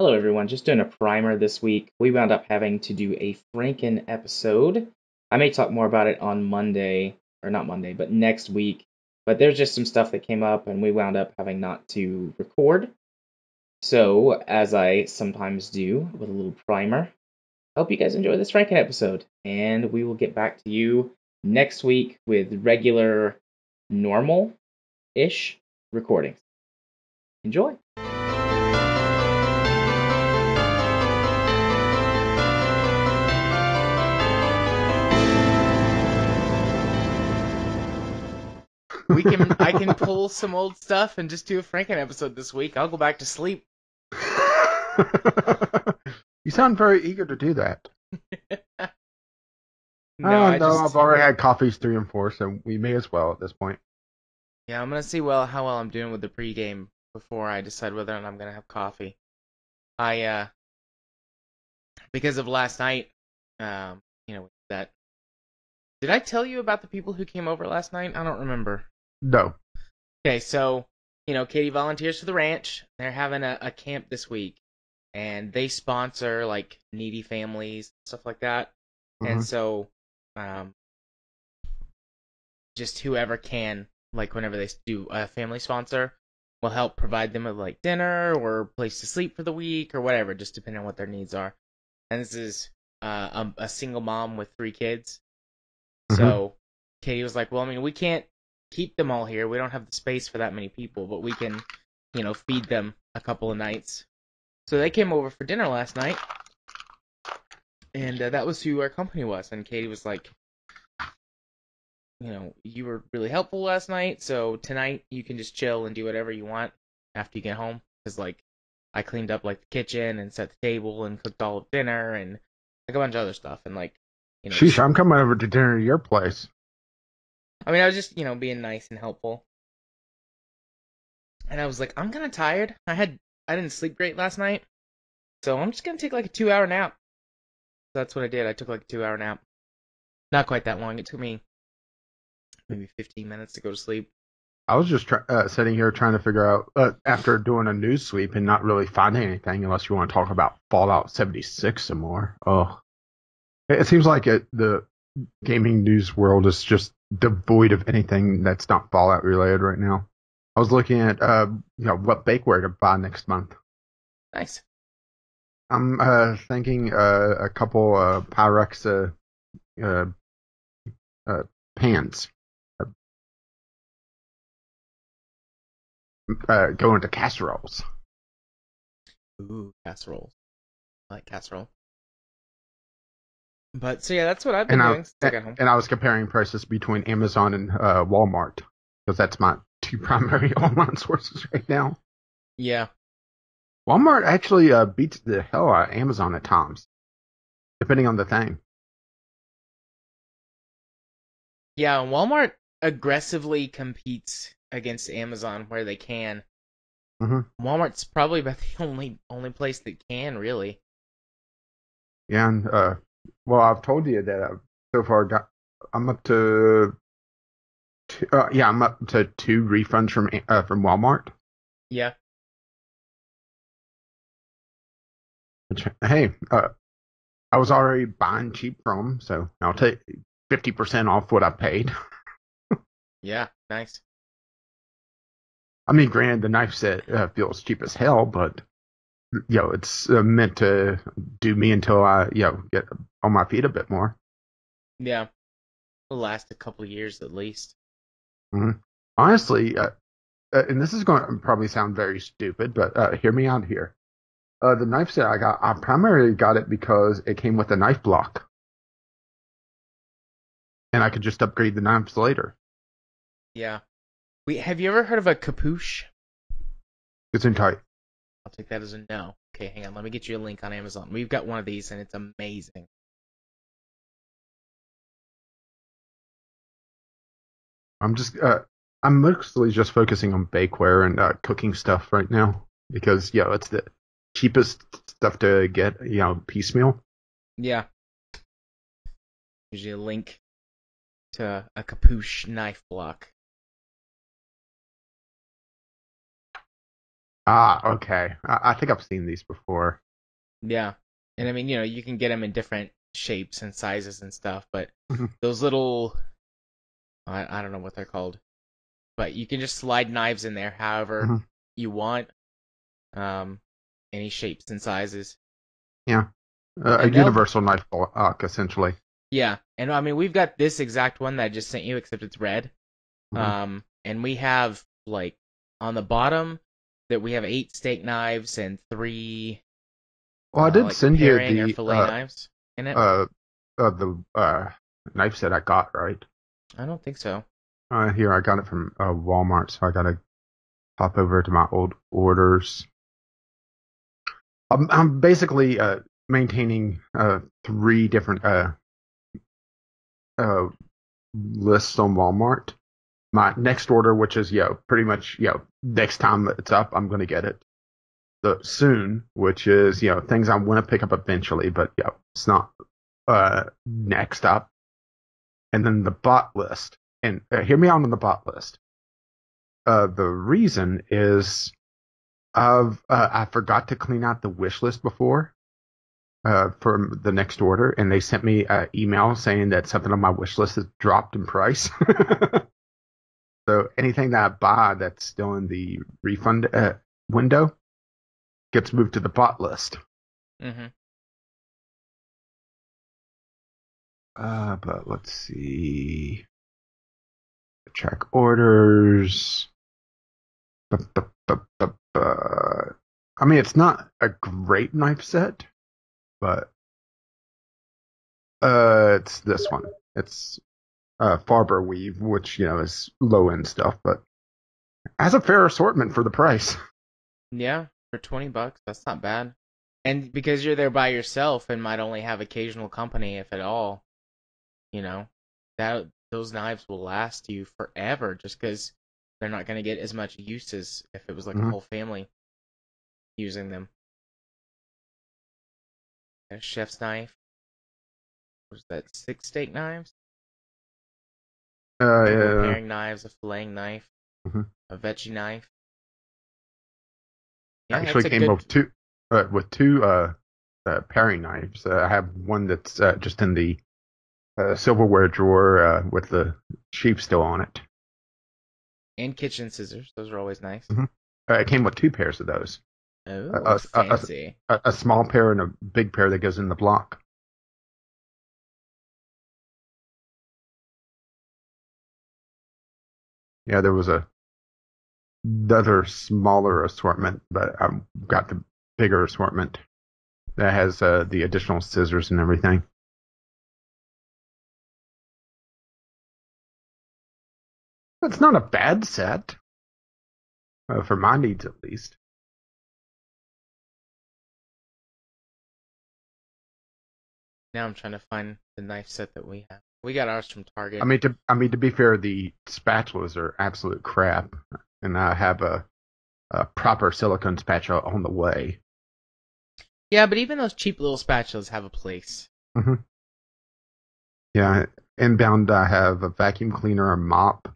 Hello, everyone. Just doing a primer this week. We wound up having to do a Franken episode. I may talk more about it on Monday, or not Monday, but next week. But there's just some stuff that came up, and we wound up having not to record. So, as I sometimes do with a little primer, I hope you guys enjoy this Franken episode. And we will get back to you next week with regular, normal-ish recordings. Enjoy. I can pull some old stuff and just do a Franken episode this week. I'll go back to sleep. You sound very eager to do that. No, I've already had coffees 3 and 4, so we may as well at this point. Yeah, I'm gonna see how well I'm doing with the pregame before I decide whether or not I'm gonna have coffee. Because of last night, that. Did I tell you about the people who came over last night? I don't remember. No. Okay, so, Katie volunteers for the ranch. They're having a camp this week, and they sponsor, like, needy families, stuff like that. Mm-hmm. And so, just whoever can, like, whenever they do a family sponsor, will help provide them with, like, dinner or place to sleep for the week or whatever, just depending on what their needs are. And this is a single mom with 3 kids. Mm-hmm. So Katie was like, well, I mean, we can't keep them all here. We don't have the space for that many people, but we can, feed them a couple of nights. So they came over for dinner last night, and that was who our company was. And Katie was like, you were really helpful last night, so tonight you can just chill and do whatever you want after you get home. Because, like, I cleaned up, like, the kitchen and set the table and cooked all of dinner and, like, a bunch of other stuff. And, like, Sheesh, I'm coming over to dinner at your place. I mean, I was just, being nice and helpful. And I was like, I'm kind of tired. I didn't sleep great last night, so I'm just gonna take like a 2-hour nap. That's what I did. I took like a 2-hour nap. Not quite that long. It took me maybe 15 minutes to go to sleep. I was just sitting here trying to figure out, after doing a news sweep and not really finding anything, unless you want to talk about Fallout 76 some more. Oh, it seems like the gaming news world is just devoid of anything that's not Fallout related right now. I was looking at what bakeware to buy next month. Nice. I'm thinking a couple Pyrex pans. Go into casseroles. Ooh, casseroles. I like casserole. But so yeah, that's what I've been doing since I got home. And I was comparing prices between Amazon and Walmart because that's my 2 primary online sources right now. Yeah. Walmart actually beats the hell out of Amazon at times, depending on the thing. Yeah, Walmart aggressively competes against Amazon where they can. Mm-hmm. Walmart's probably about the only place that can, really. Yeah, and I've told you that so far I'm up to I'm up to 2 refunds from Walmart. Yeah. Which, hey, I was already buying cheap from them, so I'll take 50% off what I paid. Yeah, nice. I mean, granted, the knife set feels cheap as hell, but it's meant to do me until I get on my feet a bit more. Yeah, it'll last a couple of years at least. Mm-hmm. Honestly, and this is going to probably sound very stupid, but hear me out here. The knife set I primarily got it because it came with a knife block, and I could just upgrade the knives later. Yeah. Have you ever heard of a capuche? It's in tight. I'll take that as a no. Okay, hang on. Let me get you a link on Amazon. We've got one of these, and it's amazing. I'm mostly just focusing on bakeware and cooking stuff right now because it's the cheapest stuff to get piecemeal. Yeah. Here's you a link to a capuche knife block. Ah, okay. I think I've seen these before. Yeah. And I mean, you can get them in different shapes and sizes and stuff, but Mhm, those little, I don't know what they're called, but you can just slide knives in there however mhm. you want, um, any shapes and sizes. Yeah. A And they'll, universal knife block, essentially. yeah. And I mean, we've got this exact one that I just sent you, except it's red. Mhm. And we have, like, on the bottom, that we have 8 steak knives and 3, Well, I did like, send you paring or fillet knives in it. uh, the knife set I got, right? I don't think so. Here, I got it from Walmart, so I gotta hop over to my old orders. I'm basically maintaining three different uh, lists on Walmart. My next order, which is pretty much next time it's up, I'm gonna get it. The soon, which is things I want to pick up eventually, but it's not next up. And then the bot list, and hear me out on the bot list. The reason is I forgot to clean out the wish list before for the next order, and they sent me an email saying that something on my wish list has dropped in price. So anything that I buy that's still in the refund window gets moved to the bot list. Hmm. But let's see. Check orders. I mean, it's not a great knife set, but it's this one. It's Farber weave, which is low end stuff, but has a fair assortment for the price. Yeah, for $20, that's not bad. And because you're there by yourself and might only have occasional company, if at all, you know, that those knives will last you forever just because they're not going to get as much use as if it was like a Mhm. whole family using them. A chef's knife. Was that 6 steak knives? A couple of Yeah. paring knives, a filleting knife, Mhm. a veggie knife. Yeah, it's Actually a came good. with two paring knives. I have one that's just in the silverware drawer with the sheep still on it. And kitchen scissors. Those are always nice. Mhm. It came with two pairs of those. Oh, A, a, fancy. a small pair and a big pair that goes in the block. Yeah, there was a other smaller assortment, but I've got the bigger assortment that has the additional scissors and everything. It's not a bad set for my needs, at least. Now I'm trying to find the knife set that we have. We got ours from I Target. mean, to be fair, the spatulas are absolute crap, and I have a proper silicone spatula on the way. Yeah, but even those cheap little spatulas have a place. Hmm. Yeah, inbound, I have a vacuum cleaner, a mop.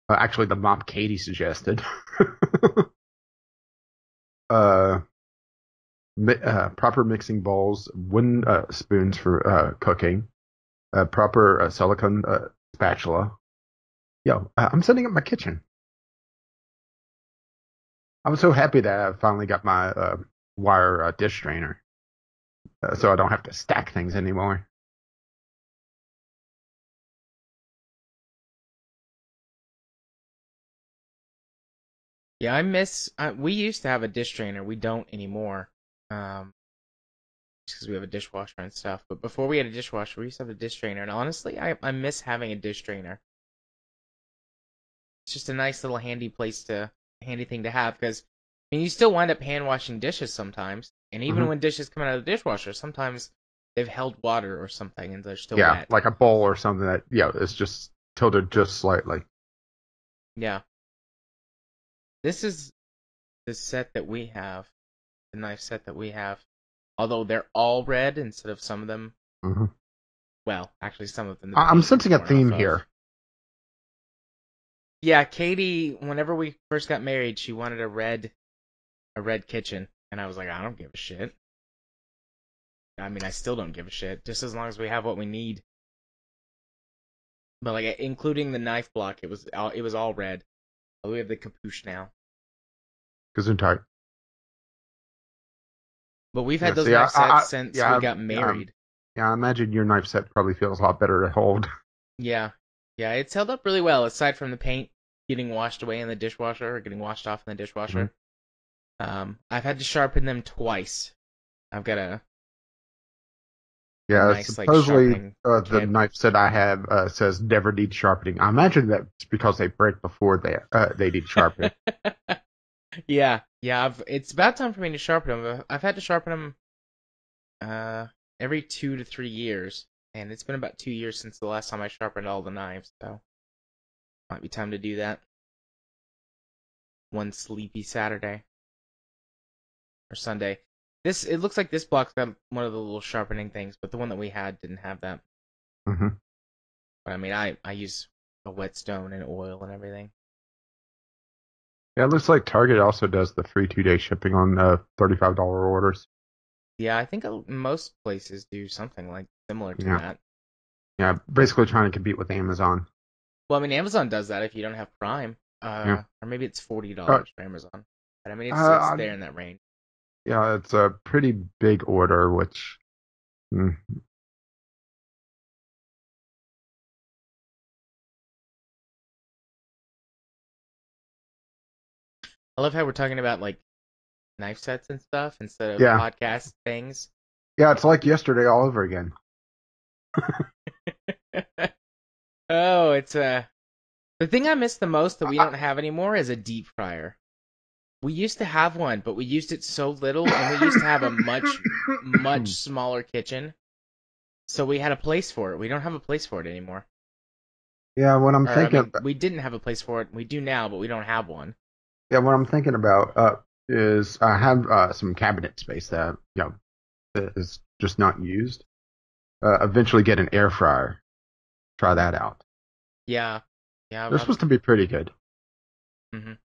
Actually, the mop Katie suggested. uh, Proper mixing bowls, wooden spoons for cooking, proper silicone spatula. Yo, I'm setting up my kitchen. I was so happy that I finally got my wire dish strainer, so I don't have to stack things anymore. Yeah, I miss. We used to have a dish drainer. We don't anymore. Um, just because we have a dishwasher and stuff. But before we had a dishwasher, we used to have a dish drainer. And honestly, I miss having a dish drainer. It's just a nice little handy thing to have. Because I mean, you still wind up hand washing dishes sometimes. And even Hmm. when dishes come out of the dishwasher, sometimes they've held water or something and they're still Yeah, wet. like a bowl or something that is just tilted just slightly. Yeah, this is the set that we have, the knife set that we have. Although they're all red instead of some of them. Hmm. Well, actually, some of them the I'm paint is sensing a worn off theme of. here. Yeah, Katie, whenever we first got married, she wanted a red a red kitchen, and I was like, I don't give a shit. I mean, I still don't give a shit, just as long as we have what we need. But like, including the knife block, it was all red. But we have the capuche now. Gesundheit. But we've Yeah, had those see, knife sets since we got married. I imagine your knife set probably feels a lot better to hold. Yeah, yeah, it's held up really well. Aside from the paint getting washed away in the dishwasher or getting washed off in the Mhm. dishwasher, I've had to sharpen them twice. I've got a Yeah, nice like supposedly sharpening the kit. knife set I have says never need sharpening. I imagine that's because they break before they need sharpening. Yeah, yeah. It's about time for me to sharpen them. I've had to sharpen them every 2 to 3 years, and it's been about 2 years since the last time I sharpened all the knives. So might be time to do that one sleepy Saturday or Sunday. It looks like this block's got one of the little sharpening things, but the one that we had didn't have that. Hmm. But I mean, I use a whetstone and oil and everything. Yeah, it looks like Target also does the free 2-day shipping on $35 orders. Yeah, I think most places do something like similar to Yeah, that. yeah, basically trying to compete with Amazon. Well, I mean, Amazon does that if you don't have Prime, Yeah. or maybe it's Uh, $40 for Amazon. But I mean, it's uh, there in that range. yeah, it's a pretty big order, which mm, I love how we're talking about like knife sets and stuff instead of yeah, podcast things. yeah, it's like yesterday all over again. Oh, it's the thing I miss the most that we don't have anymore is a deep fryer. We used to have one, but we used it so little, and we used to have a much smaller kitchen, so we had a place for it. We don't have a place for it anymore. Yeah, what I'm Or I thinking, mean, we didn't have a place for it. We do now, but we don't have one. yeah, what I'm thinking about is I have some cabinet space that is just not used. Eventually get an air fryer. Try that out. Yeah, yeah. They're supposed to be pretty good. Mhm.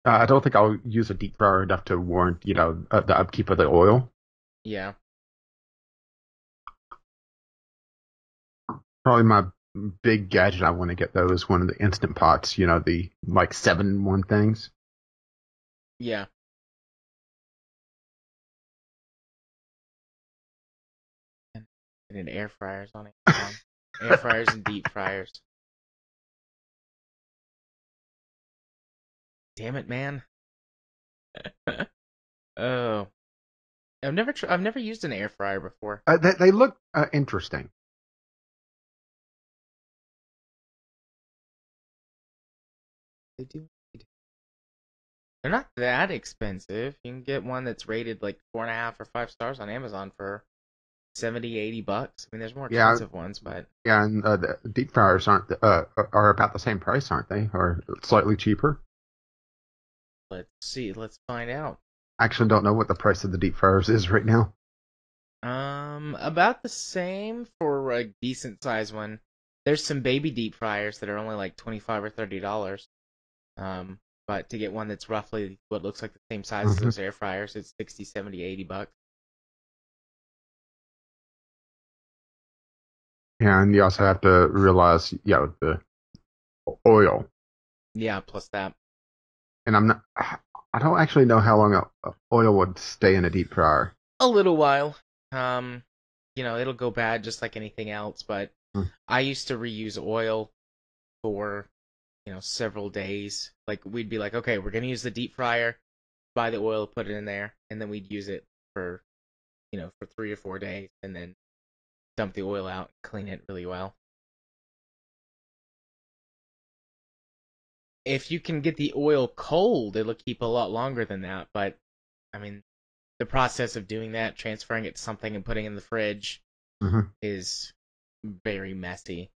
I don't think I'll use a deep fryer enough to warrant, the upkeep of the oil. Yeah. Probably my big gadget I want to get though is one of the instant pots. The like 7-in-1 things. Yeah. And air fryers on Amazon. Air fryers and deep fryers. Damn it, man. Oh, I've never used an air fryer before. They look interesting. They do. They're not that expensive. You can get one that's rated like 4.5 or 5 stars on Amazon for 70, $80. I mean, there's more Yeah, expensive ones, but yeah, and the deep fryers are about the same price, aren't they? Or slightly cheaper. let's see. Let's find out. I actually don't know what the price of the deep fryers is right now. About the same for a decent size one. There's some baby deep fryers that are only like 25 or $30. Um, but to get one that's roughly what looks like the same size as Hmm. those air fryers, it's 60, 70, $80. And you also have to realize, the oil. Yeah, plus that. And I don't actually know how long oil would stay in a deep fryer. A little while. Um, it'll go bad just like anything else, but Hmm. I used to reuse oil for, several days. Like we'd be like, okay, we're gonna use the deep fryer, buy the oil, put it in there, and then we'd use it for, for 3 or 4 days, and then dump the oil out, clean it really well. If you can get the oil cold, it'll keep a lot longer than that, but I mean, the process of doing that, transferring it to something and putting it in the fridge Hmm. is very messy.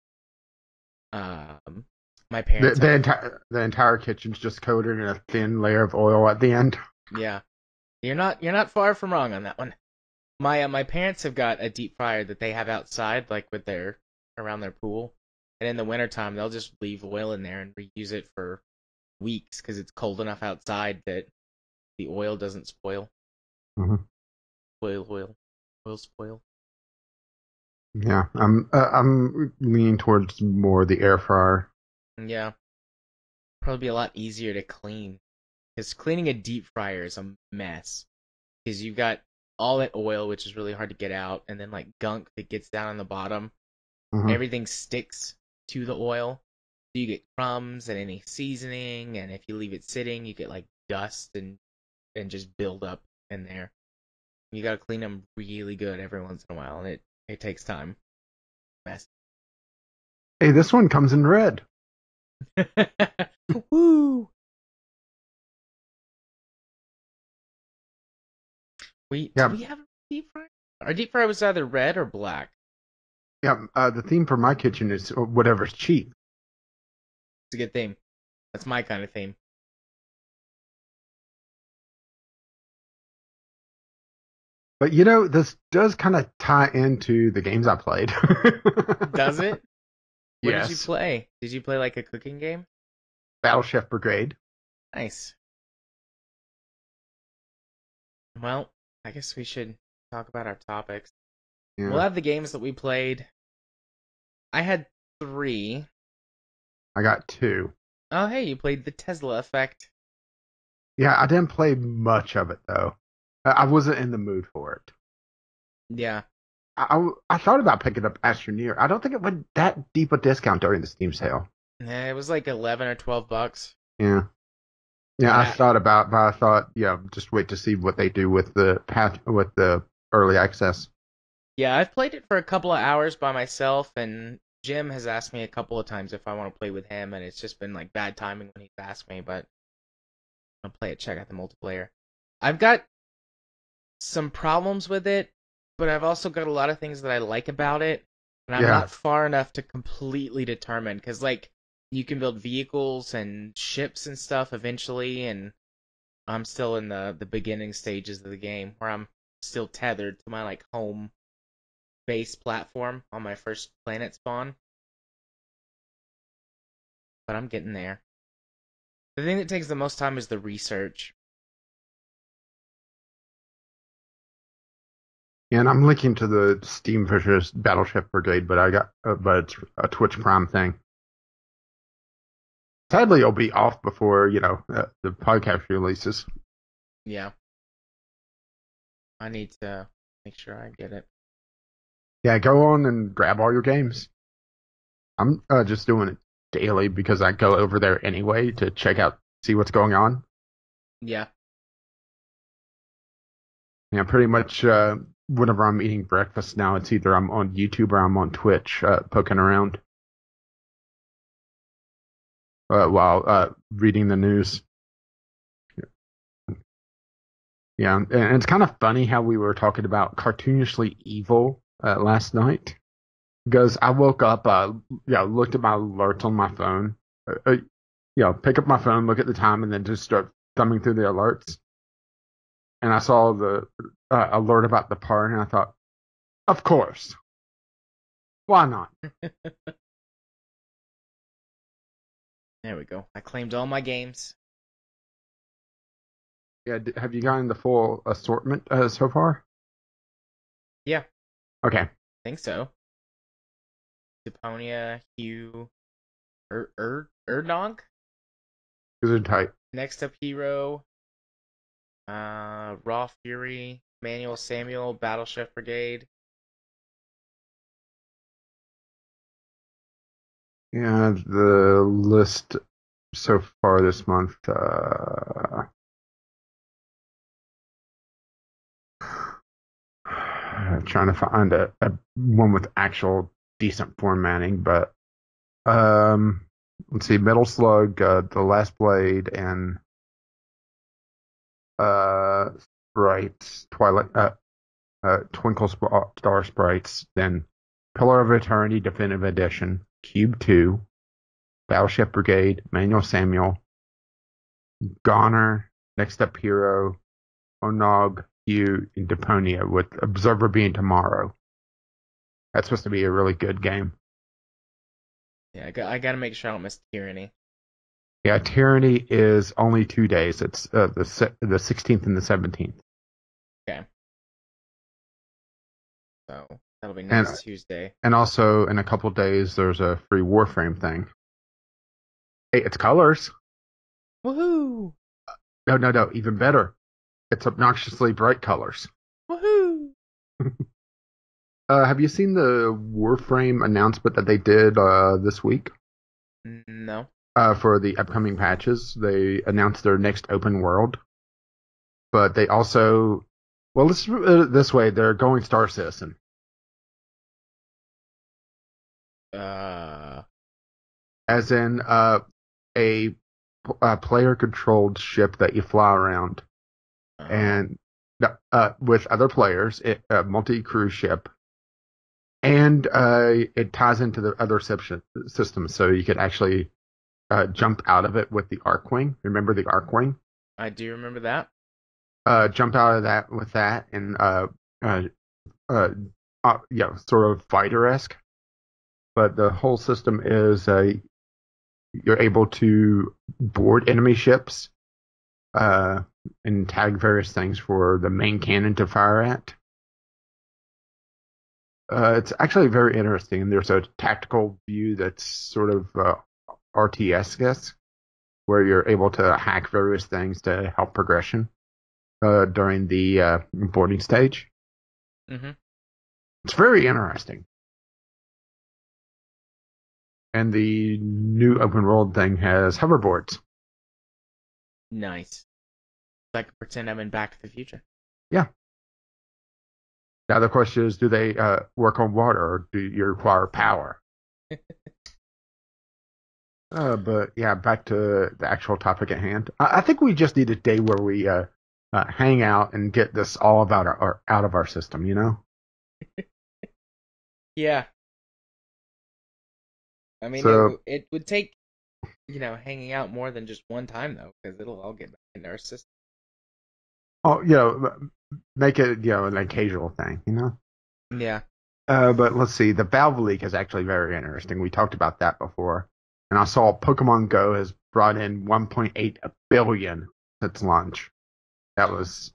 Um, my The parents the have, entire the entire kitchen's just coated in a thin layer of oil at the end. yeah, you're not far from wrong on that one. My parents have got a deep fryer that they have outside, like with their around their pool, and in the wintertime they'll just leave oil in there and reuse it for weeks because it's cold enough outside that the oil doesn't spoil. Mm-hmm. Oil spoil. Yeah, I'm leaning towards more the air fryer. Yeah, probably be a lot easier to clean. Because cleaning a deep fryer is a mess. Because you've got all that oil, which is really hard to get out, and then like gunk that gets down on the bottom. Mm-hmm. Everything sticks to the oil. So you get crumbs and any seasoning, and if you leave it sitting, you get like dust and just build up in there. You gotta clean them really good every once in a while, and it takes time. Mess. Hey, this one comes in red. Woo! Did Yeah, we have a deep fryer? Our deep fryer was either red or black. yeah. The theme for my kitchen is whatever's cheap. It's a good theme. That's my kind of theme. But this does kind of tie into the games I played. Does it? What did you Yes, play? Did you play like a cooking game? Battle Chef Brigade. Nice. Well, I guess we should talk about our topics. We'll Yeah, have the games that we played. I had 3. I got 2. Oh, hey, you played the Tesla Effect. Yeah, I didn't play much of it though. I wasn't in the mood for it. Yeah. I thought about picking up Astroneer. I don't think it went that deep a discount during the Steam sale. Yeah, it was like 11 or $12. Yeah. Yeah, I Yeah. thought about, but I thought, yeah, just wait to see what they do with the patch with the early access. Yeah, I've played it for a couple of hours by myself, and Jim has asked me a couple of times if I want to play with him, and it's just been like bad timing when he's asked me, but I'll play it, check out the multiplayer. I've got some problems with it, but I've also got a lot of things that I like about it, and I'm Yeah, not far enough to completely determine, because like you can build vehicles and ships and stuff eventually, and I'm still in the beginning stages of the game where I'm still tethered to my like home base platform on my first planet spawn, but I'm getting there. The thing that takes the most time is the research. and I'm linking to the Steam Fisher's Battle Chef Brigade, but it's a Twitch Prime thing. Sadly, it'll be off before the podcast releases. Yeah, I need to make sure I get it. Yeah, go on and grab all your games. I'm just doing it daily because I go over there anyway to check out, see what's going on. Yeah, Yeah, pretty much whenever I'm eating breakfast now, it's either I'm on YouTube or I'm on Twitch poking around while reading the news. Yeah, and it's kind of funny how we were talking about cartoonishly evil last night because I woke up, looked at my alerts on my phone, pick up my phone, look at the time, and then just start thumbing through the alerts. And I saw the alert about the part, and I thought, of course, why not? there we go. I claimed all my games. Yeah, have you gotten the full assortment so far? Yeah, I Okay, think so. Deponia, Hugh, Erdonk. these are tight. Next up, Hero, Raw Fury, Manuel Samuel, Battle Chef Brigade. Yeah, the list so far this month. Trying to find a one with actual decent formatting, but let's see, Metal Slug, The Last Blade, and Sprites, Twilight, Twinkle Star Sprites, then Pillar of Eternity Definitive Edition, Cube 2, Battleship Brigade, Manuel Samuel, Goner, Next Up Hero, Onog, Hugh, and Deponia, with Observer being tomorrow. That's supposed to be a really good game. Yeah, I gotta make sure I don't miss Tyranny. Yeah, Tyranny is only 2 days. It's the 16th and the 17th. Okay. So that'll be And next Tuesday. and also in a couple days there's a free Warframe thing. Hey, it's colors. Woohoo! No, no, no. Even better. It's obnoxiously bright colors. Woohoo! Have you seen the Warframe announcement that they did this week? No. For the upcoming patches, they announced their next open world, but they also, well, let's put it this way: they're going Star Citizen. Uh. As in a, a player-controlled ship that you fly around, Oh. and with other players, a multi-crew ship, and it ties into the other systems, so you could actually jump out of it with the Arcwing. Remember the Arcwing? I do remember that. Jump out of that with that, and uh, yeah, sort of fighter-esque. But the whole system is you're able to board enemy ships uh, and tag various things for the main cannon to fire at. It's actually very interesting. There's a tactical view that's sort of RTS, guess, where you're able to hack various things to help progression during the boarding stage. Mm-hmm. It's very interesting. And the new open world thing has hoverboards. Nice. I can pretend I'm in Back to the Future. Yeah. Now the question is, do they work on water or do you require power? But yeah, back to the actual topic at hand. I think we just need a day where we hang out and get this all about out of our system. You know. Yeah. I mean, So, it would take, hanging out more than just one time though, because it'll all get back into our system. oh, make it an occasional thing. You know. Yeah. But let's see. The valve leak is actually very interesting. We talked about that before, and I saw Pokemon Go has brought in 1.8 billion since launch. That was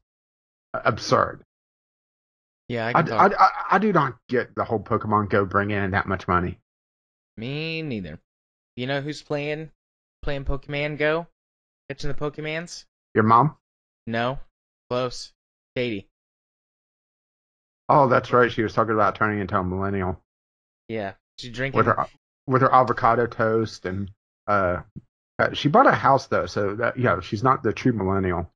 absurd. Yeah, I I, can talk. I do not get the whole Pokemon Go bringing in that much money. Me neither. You know who's playing Pokemon Go? Catching the Pokemans? Your mom? No. Close. Katie. Oh, that's right. She was talking about turning into a millennial Yeah. She's with drinking. her avocado toast and uh, she bought a house though, so that she's not the true millennial.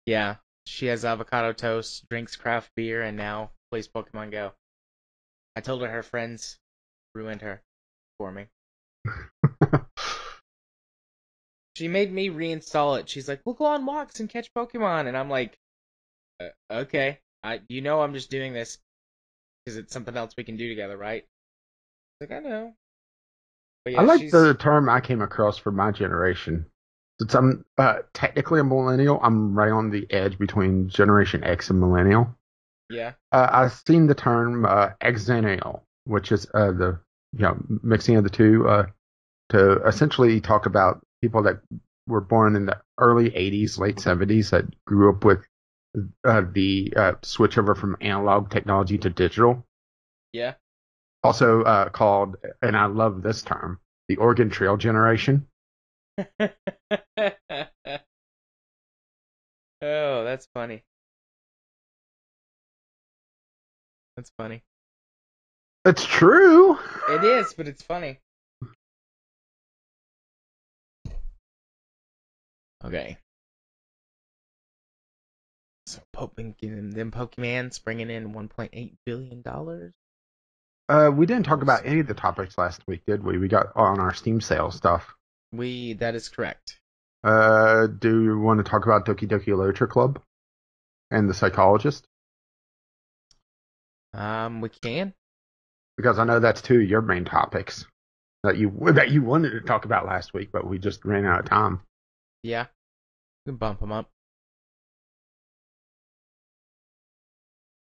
Yeah. She has avocado toast, drinks craft beer, and now plays Pokemon Go. I told her friends ruined her for me. She made me reinstall it. She's like, "We'll go on walks and catch Pokemon," and I'm like, "Okay, I'm just doing this because it's something else we can do together, right?" Like, I know, but I yeah, like she's the term I came across for my generation. Since I'm technically a millennial, I'm right on the edge between Generation X and millennial. yeah, I've seen the term exennial, which is the mixing of the two to essentially talk about people that were born in the early 80s, late 70s that grew up with the switch over from analog technology to digital. yeah. Also called, and I love this term, the Oregon Trail generation. Oh, that's funny. That's funny. It's true. It is, but it's funny. Okay, so them Pokemans bringing in $1.8 billion. We didn't talk about Awesome. any of the topics last week, did we? We got on our Steam sale stuff. That is correct. Do you want to talk about Doki Doki Literature Club and the Psychologist? We can. Because I know that's two of your main topics that you wanted to talk about last week, but we just ran out of time. Yeah, we can bump them up.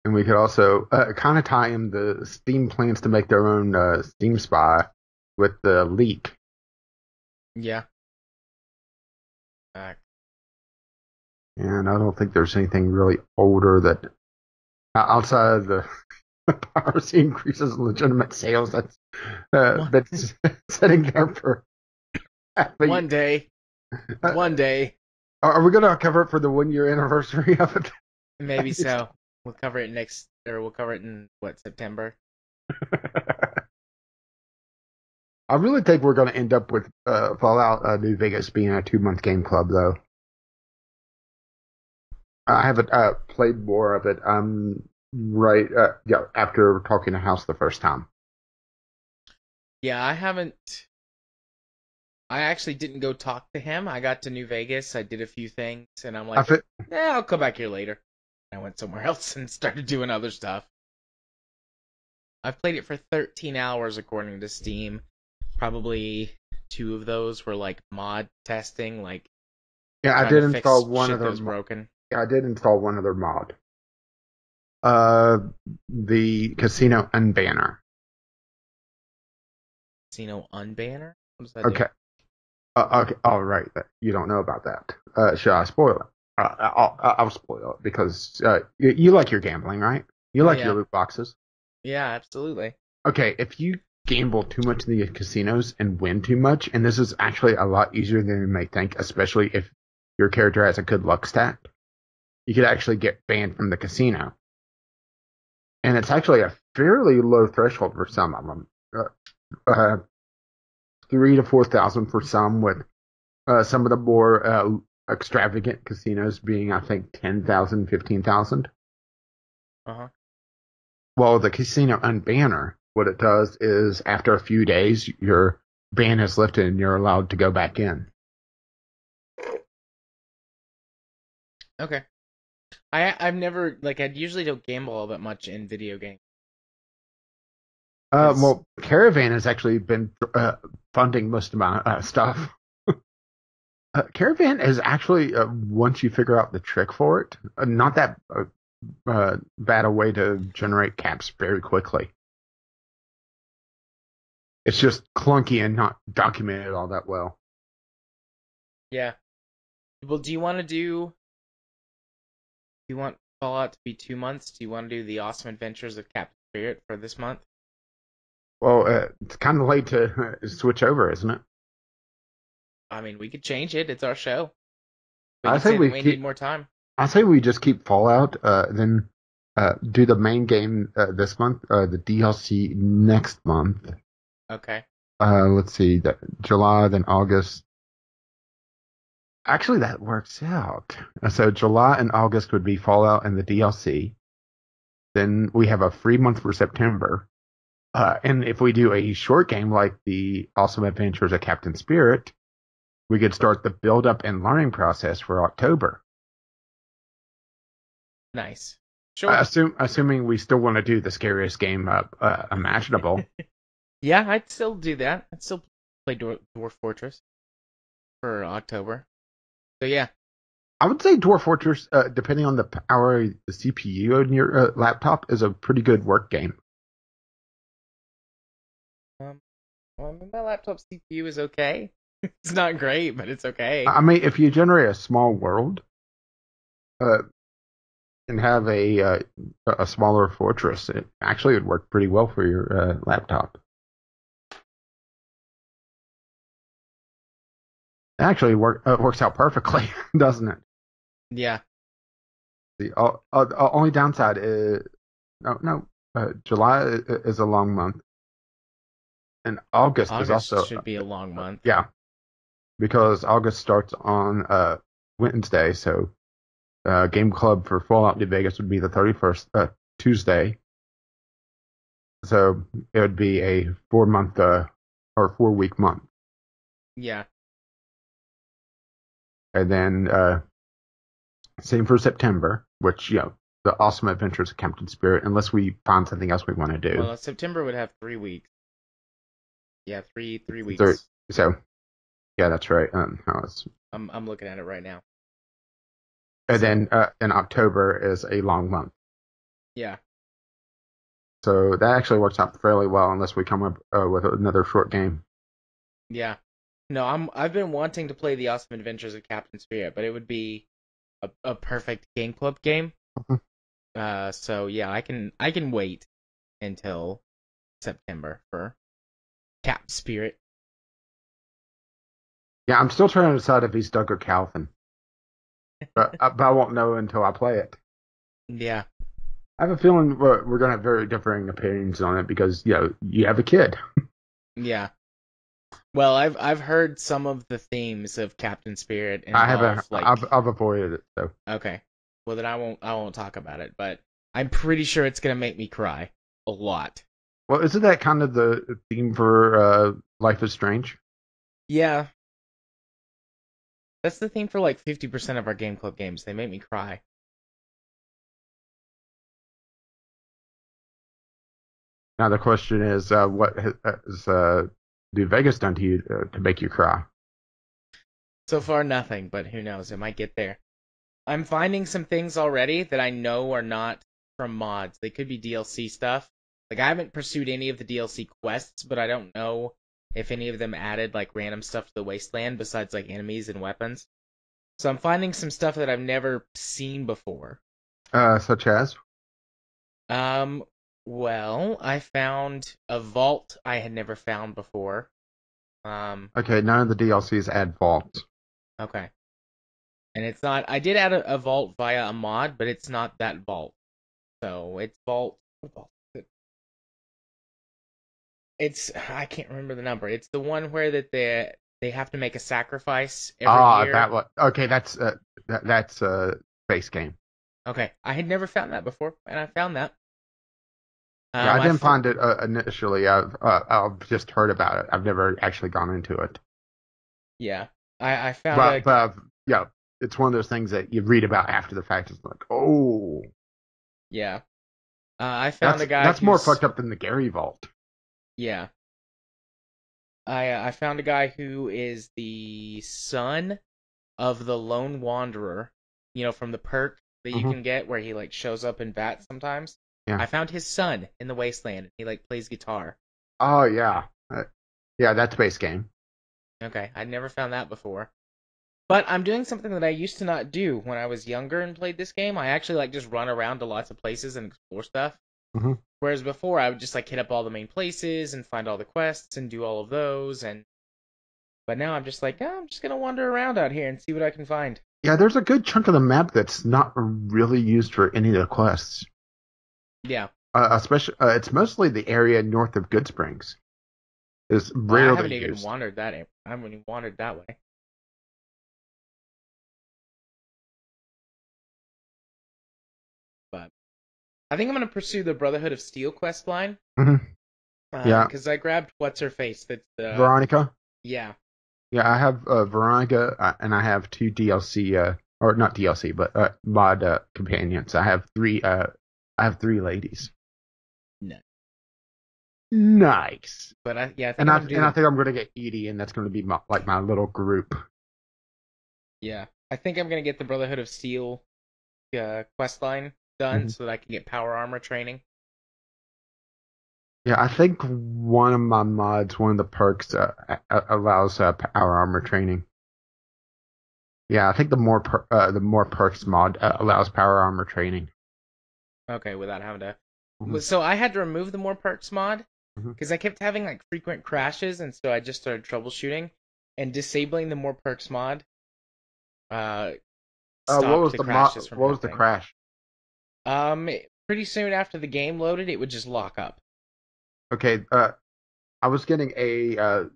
And we could also kind of tie in the Steam plans to make their own Steam Spy with the leak. Yeah. And I don't think there's anything really older that outside of the piracy increases in legitimate sales that's sitting there for half a year. One day. Uh, One day. are we going to cover it for the 1 year anniversary of it? Maybe so. We'll cover it we'll cover it in, September? I really think we're going to end up with Fallout New Vegas being a 2-month game club, though. I haven't played more of it. Right, after talking to House the first time. Yeah, I haven't. I actually didn't go talk to him. I got to New Vegas. I did a few things, and I'm like, I'll come back here later. I went somewhere else and started doing other stuff. I've played it for 13 hours according to Steam. Probably 2 of those were like mod testing, like I did install one of those broken. Yeah, I did install one other mod. The Casino Unbanner. Casino Unbanner? What does that do? Okay. All right. You don't know about that. Shall I spoil it? I'll spoil it because you like your gambling, right? You like your loot boxes. Yeah, absolutely. Okay, if you gamble too much in the casinos and win too much, and this is actually a lot easier than you may think, especially if your character has a good luck stat, you could actually get banned from the casino. And it's actually a fairly low threshold for some of them. 3,000 to 4,000 for some, with some of the more extravagant casinos being, I think, 10,000, 15,000. Uh-huh. Well, the Casino Unbanner, what it does is after a few days, your ban is lifted and you're allowed to go back in. Okay. I've never, I usually don't gamble all that much in video games. Well, Caravan has actually been funding most of my stuff. Caravan is actually, once you figure out the trick for it, not that bad a way to generate caps very quickly. It's just clunky and not documented all that well. Yeah. Well, do you want Fallout to be 2 months? Do you want to do the Awesome Adventures of Captain Spirit for this month? Well, it's kind of late to switch over, isn't it? I mean, we could change it. It's our show. I say we need more time. I say we just keep Fallout, then do the main game this month, the DLC next month. Okay. Let's see, July, then August. Actually, that works out. So July and August would be Fallout and the DLC. Then we have a free month for September. And if we do a short game like the Awesome Adventures of Captain Spirit, we could start the build-up and learning process for October. Nice. Sure. Assuming we still want to do the scariest game imaginable. Yeah, I'd still do that. I'd still play Dwarf Fortress for October. So yeah. I would say Dwarf Fortress, depending on the power of the CPU in your laptop, is a pretty good work game. Well, I mean, my laptop CPU is okay. It's not great, but it's okay. I mean, if you generate a small world, and have a smaller fortress, it actually would work pretty well for your laptop. It actually works out perfectly, doesn't it? Yeah. The only downside is July is a long month, and August is also should be a long month. Yeah, because August starts on Wednesday, so Game Club for Fallout New Vegas would be the 31st Tuesday. So it would be a 4-month or 4-week month. Yeah. And then same for September, which, the Awesome Adventures of Captain Spirit, unless we find something else we want to do. Well, September would have 3 weeks. Yeah, three weeks. So, yeah, that's right. I'm looking at it right now. And then in October is a long month. Yeah. So that actually works out fairly well, unless we come up with another short game. Yeah. No, I've been wanting to play the Awesome Adventures of Captain Spirit, but it would be a perfect game club game. Mhm. So yeah, I can wait until September for Cap Spirit. Yeah, I'm still trying to decide if he's Doug or Calvin, but I won't know until I play it. Yeah, I have a feeling we're gonna have very differing opinions on it because you have a kid. yeah. Well, I've heard some of the themes of Captain Spirit I haven't. involve like I've avoided it so. okay. Well then I won't talk about it, but I'm pretty sure it's gonna make me cry a lot. Well, isn't that kind of the theme for Life is Strange? Yeah, that's the theme for like 50% of our game club games. They make me cry. Now the question is, what has New Vegas done to you to make you cry? So far nothing, but who knows? It might get there. I'm finding some things already that I know are not from mods. They could be DLC stuff. Like I haven't pursued any of the DLC quests, but I don't know if any of them added like random stuff to the wasteland besides like enemies and weapons. So I'm finding some stuff that I've never seen before. Such as? Um, well, I found a vault I had never found before. Okay, none of the DLCs add vaults. Okay. And it's not, I did add a vault via a mod, but it's not that vault. So it's vault, what vault is it? It's, I can't remember the number. It's the one where that they have to make a sacrifice every year. That one. Okay, that's base game. Okay. I had never found that before, and I found that. Yeah, I I didn't find it initially. I've just heard about it. I've never actually gone into it. yeah. I found But yeah, it's one of those things that you read about after the fact. It's like, oh, yeah. I found a guy that's more who's, fucked up than the Gary Vault. yeah. I found a guy who is the son of the lone wanderer, from the perk that you Hmm. can get where he like shows up in bats sometimes. Yeah. I found his son in the wasteland. He like plays guitar. Oh yeah, yeah, that's base game. Okay, I'd never found that before. But I'm doing something that I used to not do when I was younger and played this game. I actually like just run around to lots of places and explore stuff. Hmm. Whereas before I would just like hit up all the main places and find all the quests and do all of those but now I'm just like, oh, I'm just gonna wander around out here and see what I can find. Yeah, there's a good chunk of the map that's not really used for any of the quests. Yeah. Especially, it's mostly the area north of Good Springs. Is Well, I rarely haven't even used. wandered that. I haven't even wandered that way. But I think I'm gonna pursue the Brotherhood of Steel quest line. Hmm. Yeah, Because I grabbed what's her face. That's the Veronica. yeah. Yeah, I have Veronica, and I have two DLC, or not DLC, but mod companions. I have three ladies. No. Nice. But I think And I'm I gonna do and I the think I'm gonna get Edie, and that's gonna be my little group. yeah. I think I'm gonna get the Brotherhood of Steel quest line done Hmm. so that I can get power armor training. Yeah, I think one of my mods, one of the perks, allows power armor training. Yeah, I think the more perks mod allows power armor training. Okay, without having to. Hmm. So I had to remove the more perks mod Hmm. because I kept having like frequent crashes, and so I just started troubleshooting and disabling the more perks mod. Uh, What stopped was the the mod? crashes from What was the happening. crash? Pretty soon after the game loaded, it would just lock up. Okay, I was getting a out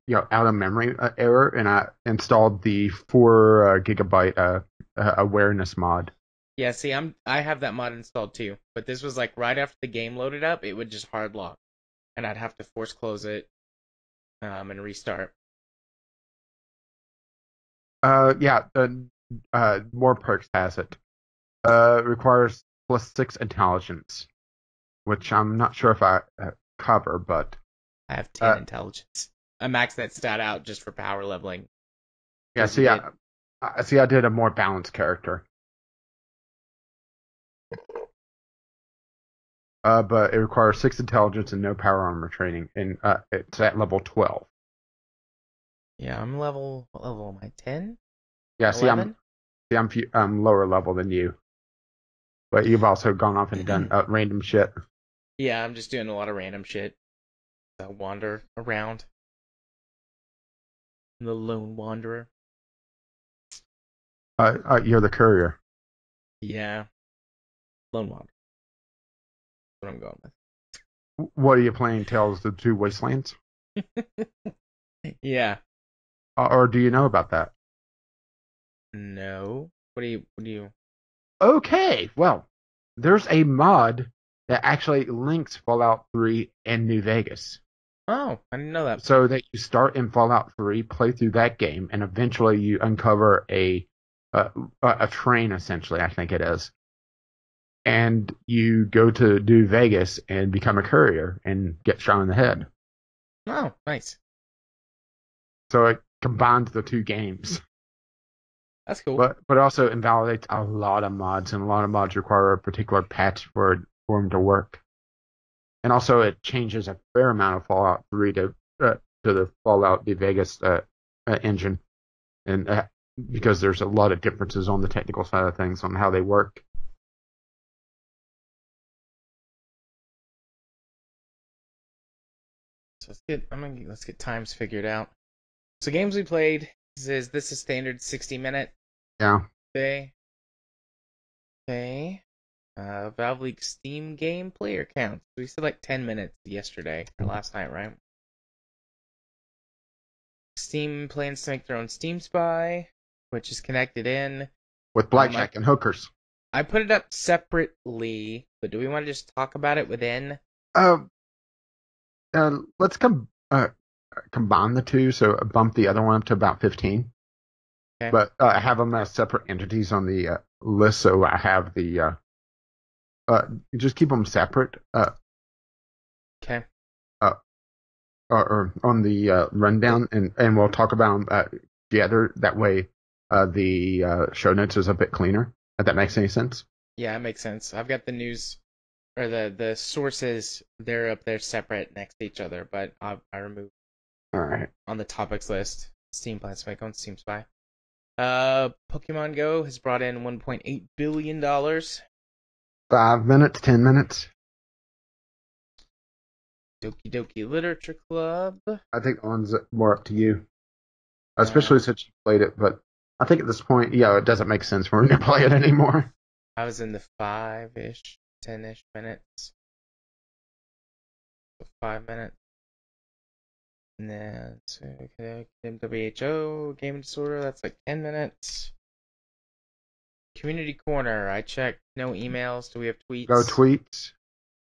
of memory error, and I installed the 4 gigabyte awareness mod. Yeah, see, I have that mod installed too, but this was like right after the game loaded up, it would just hard lock, and I'd have to force close it, and restart. Yeah, more perks has it. Requires +6 intelligence, which I'm not sure if I cover, but I have 10 uh, intelligence. I maxed that stat out just for power leveling yeah. because you See, get I see. I did a more balanced character. But it requires 6 intelligence and no power armor training, and it's at level 12. yeah. I'm what level am I? 10? Yeah, see, 11? See, I'm lower level than you, but you've also gone off and done random shit. Yeah, I'm just doing a lot of random shit. I wander around. I'm the lone wanderer. You're the courier. Yeah, lone wanderer. That's what I'm going with. What are you playing? Tales of the Two Wastelands? Yeah. Or do you know about that? No. What do you? Okay, well, there's a mod that actually links Fallout 3 and New Vegas. Oh, I didn't know that. So that you start in Fallout 3, play through that game, and eventually you uncover a train, essentially, I think it is. And you go to New Vegas and become a courier and get shot in the head. Oh, nice. So it combines the two games. That's cool. But it also invalidates a lot of mods, and a lot of mods require a particular patch for them to work. And also, it changes a fair amount of Fallout 3 to the Fallout New Vegas engine, and because there's a lot of differences on the technical side of things on how they work. So let's get times figured out. So games we played is this a standard 60-minute Yeah. day? Okay. Valve League Steam game player counts. We said like 10 minutes yesterday or last night, right? Steam plans to make their own Steam Spy, which is connected in With blackjack and hookers. I put it up separately, but do we want to just talk about it within? Let's combine the two, so bump the other one up to about 15. Okay. But have them as separate entities on the list, so I have the just keep them separate. Okay. Or on the rundown, and we'll talk about them together. That way, the show notes is a bit cleaner. If that makes any sense. Yeah, it makes sense. I've got the news or the sources. They're up there separate next to each other, but I removed. All right. On the topics list, Steam plans to make on Steam Spy. Pokemon Go has brought in $1.8 billion. 5 minutes, 10 minutes. Doki Doki Literature Club. I think that one's more up to you, especially since you played it. But I think at this point, it doesn't make sense for me to play it anymore. I was in the 5-ish, 10-ish minutes. So 5 minutes. And then WHO, Game Disorder, that's like 10 minutes. Community Corner, I checked. No emails. Do we have tweets? Go tweets.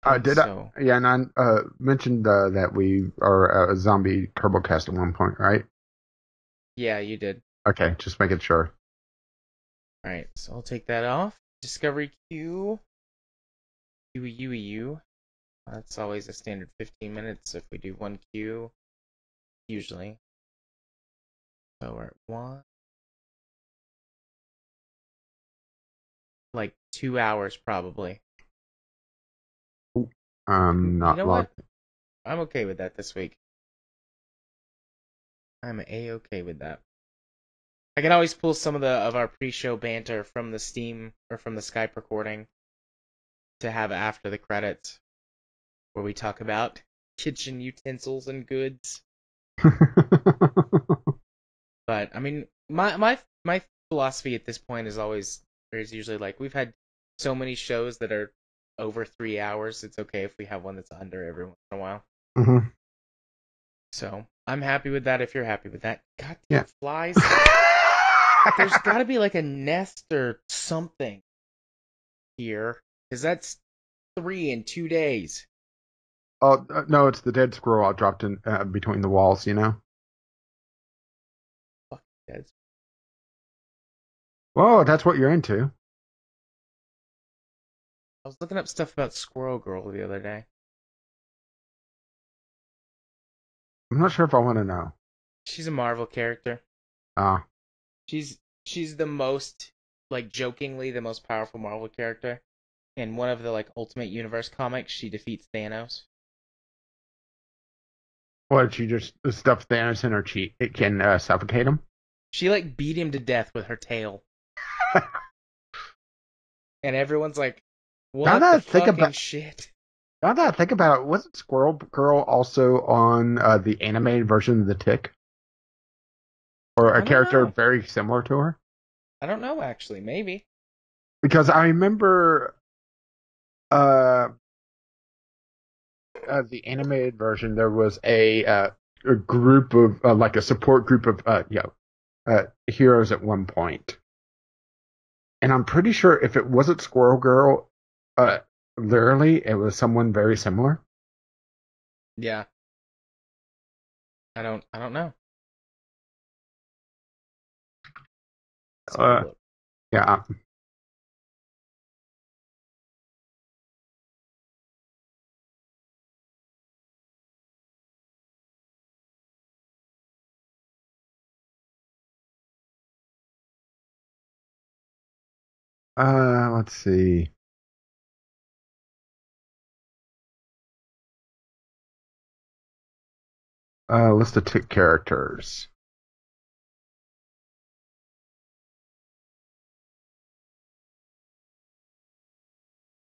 So. Yeah, and I mentioned that we are a zombie TurboCast at one point, right? Yeah, you did. Okay, just making sure. Alright, so I'll take that off. Discovery queue. QEU. That's always a standard 15 minutes if we do one queue. Usually. So we're at 1. Like 2 hours probably. Not you know logged. what? I'm okay with that this week. I'm A-okay with that. I can always pull some of our pre-show banter from the Steam or from the Skype recording to have after the credits, where we talk about kitchen utensils and goods. But I mean, my philosophy at this point is usually like we've had so many shows that are over 3 hours. It's okay if we have one that's under every once in a while. Mm-hmm. So I'm happy with that. If you're happy with that, Yeah. Flies. There's got to be like a nest or something here, because that's 3 in 2 days. Oh no, it's the dead squirrel I dropped in between the walls. Fuck dead. Whoa, that's what you're into. I was looking up stuff about Squirrel Girl the other day. I'm not sure if I want to know. She's a Marvel character. She's the most, like, jokingly the most powerful Marvel character. In one of the like Ultimate Universe comics, she defeats Thanos. What, she just stuffs Thanos in her cheek? It can suffocate him? She like beat him to death with her tail. And everyone's like, Now what that the I think fucking about, shit? now that I think about it, wasn't Squirrel Girl also on the animated version of The Tick? Or a I don't character know. very similar to her? I don't know, actually. Maybe. Because I remember uh, the animated version, there was a group of, like a support group of, heroes at one point. And I'm pretty sure if it wasn't Squirrel Girl, literally, it was someone very similar. Yeah. I don't know. Let's have a look. Yeah. Let's see. List of tick characters.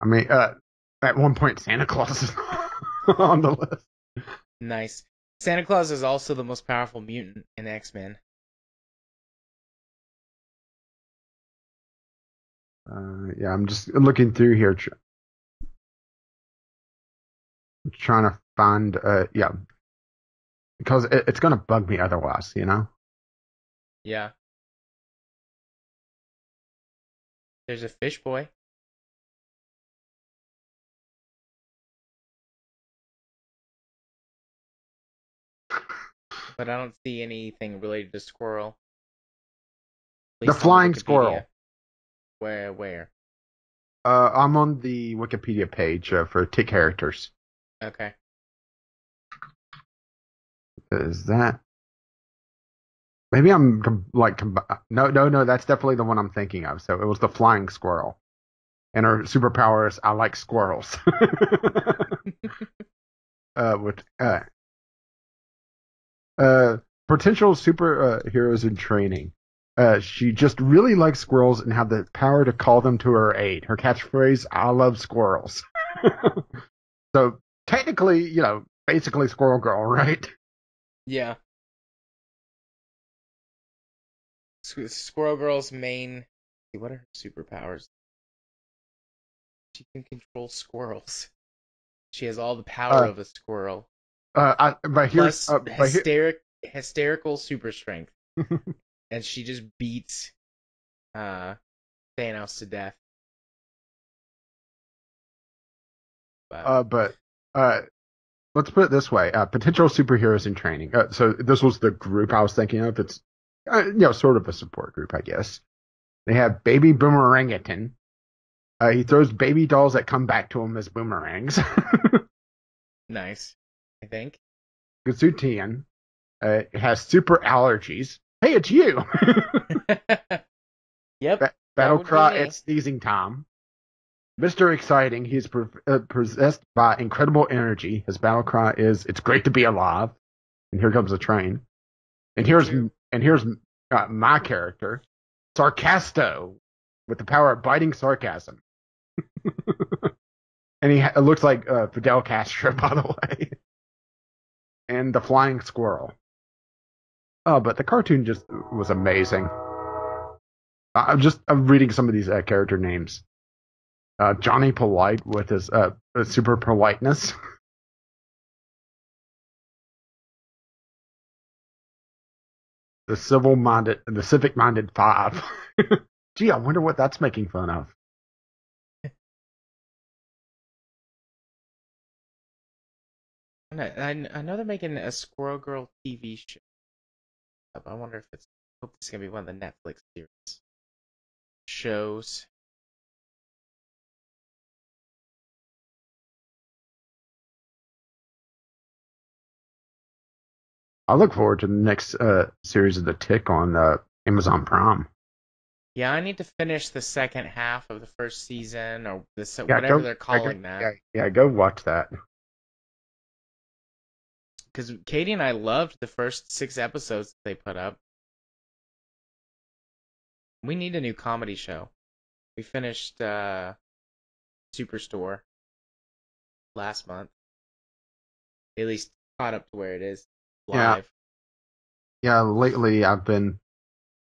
I mean, at one point, Santa Claus is on the list. Nice. Santa Claus is also the most powerful mutant in X-Men. Yeah, I'm just looking through here, trying to find, yeah, because it's going to bug me otherwise, you know? Yeah. There's a fish boy. But I don't see anything related to squirrel. At The least on Flying Wikipedia. Squirrel. Where? I'm on the Wikipedia page for tick characters. Okay. Is that? Maybe I'm no, that's definitely the one I'm thinking of. So it was the Flying Squirrel. And her superpower is I like squirrels. With potential superheroes in training. She just really likes squirrels and have the power to call them to her aid. Her catchphrase, I love squirrels. So technically, basically Squirrel Girl, right? Yeah. Squirrel Girl's main... What are her superpowers? She can control squirrels. She has all the power of a squirrel. Plus hysterical super strength. And she just beats Thanos to death. But let's put it this way: potential superheroes in training. So this was the group I was thinking of. It's sort of a support group, I guess. They have Baby Boomerangaton. He throws baby dolls that come back to him as boomerangs. Nice, I think. Gazutian has super allergies. Hey, it's you. Yep. Battle cry at sneezing time. Mr. Exciting, he's possessed by incredible energy. His battle cry is, "It's great to be alive." And here comes the train. And here's my character, Sarcasto, with the power of biting sarcasm. And it looks like Fidel Castro, by the way. And the Flying Squirrel. Oh, but the cartoon just was amazing. I'm reading some of these character names. Johnny Polite with his super politeness. The civic-minded five. Gee, I wonder what that's making fun of. I know they're making a Squirrel Girl TV show. I wonder if I hope this is gonna be one of the Netflix series shows. I look forward to the next series of The Tick on Amazon Prime. Yeah, I need to finish the second half of the first season, or whatever they're calling that. Yeah, go watch that. Because Katie and I loved the first 6 episodes they put up. We need a new comedy show. We finished Superstore last month. At least caught up to where it is live. Yeah, lately I've been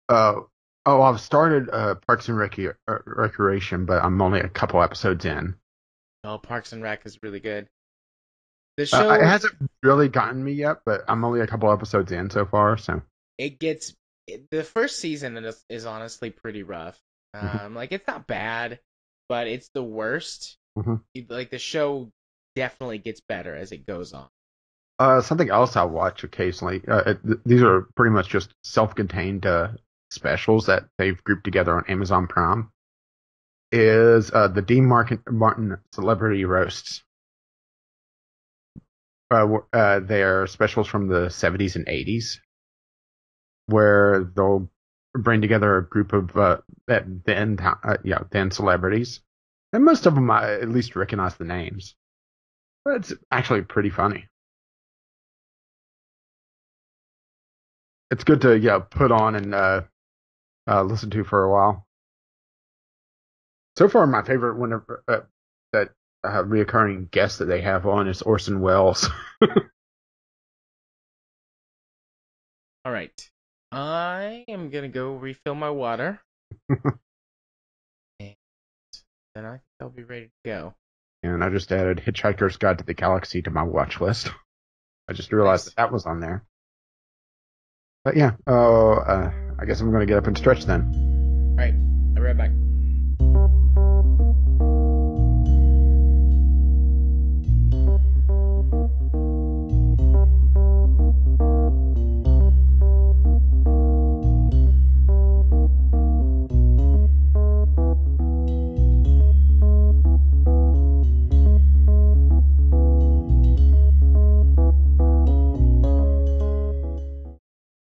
I've started Parks and Recreation, but I'm only a couple episodes in. Oh, Parks and Rec is really good. The show it hasn't really gotten me yet, but I'm only a couple episodes in so far, so the first season is honestly pretty rough. Like it's not bad, but it's the worst. Like the show definitely gets better as it goes on. Something else I watch occasionally. These are pretty much just self-contained specials that they've grouped together on Amazon Prime. Is the Dean Martin Celebrity Roasts. They're specials from the 70s and 80s, where they'll bring together a group of then celebrities, and most of them I at least recognize the names. But it's actually pretty funny. It's good to put on and listen to for a while. So far, my favorite one that reoccurring guest that they have on is Orson Welles. All right, I am gonna go refill my water, and then I think I'll be ready to go. And I just added Hitchhiker's Guide to the Galaxy to my watch list. I just realized that was on there. But yeah, I guess I'm gonna get up and stretch then. All right, I'll be right back.